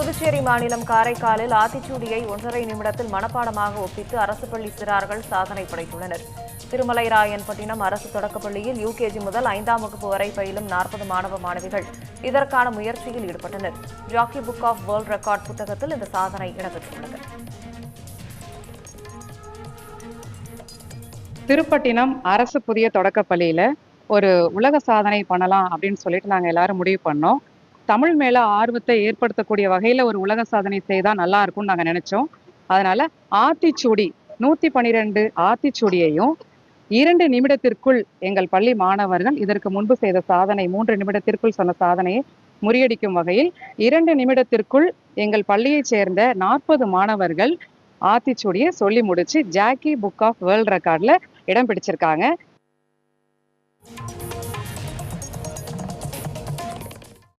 புதுச்சேரி மாநிலம் காரைக்காலில் ஆத்திச்சூடியை 1.5 நிமிடத்தில் மனப்பாடமாக ஒப்பித்து அரசு பள்ளி சிறார்கள் சாதனை படைத்துள்ளனர். திருமலைராயன்பட்டினம் அரசு தொடக்கப்பள்ளியில் யூகேஜி முதல் 5ஆம் வகுப்பு வரை பயிலும் 40 மாணவ மாணவிகள் இதற்கான முயற்சியில் ஈடுபட்டனர். Jackie book of world record புத்தகத்தில் இந்த சாதனை இடம்பெற்றுள்ளது. திருப்பட்டினம் அரசு புதிய தொடக்கப்பள்ளியில ஒரு உலக சாதனை பண்ணலாம் அப்படின்னு சொல்லிட்டு நாங்கள் எல்லாரும் முடிவு பண்ணோம். தமிழ் மேல ஆர்வத்தை ஏற்படுத்தக்கூடிய வகையில ஒரு உலக சாதனை செய்தா நல்லா இருக்கும்னு நாங்கள் நினைச்சோம். அதனால ஆத்திச்சூடி 112 ஆத்திச்சூடியையும் 2 நிமிடத்திற்குள் எங்கள் பள்ளி மாணவர்கள் இதற்கு முன்பு செய்த சாதனை 3 நிமிடத்திற்குள் சொன்ன சாதனையை முறியடிக்கும் வகையில் 2 நிமிடத்திற்குள் எங்கள் பள்ளியைச் சேர்ந்த 40 மாணவர்கள் ஆத்திச்சூடியை சொல்லி முடிச்சு ஜாக்கி புக் ஆஃப் வேர்ல்ட் ரெக்கார்ட்ல இடம் பிடிச்சிருக்காங்க.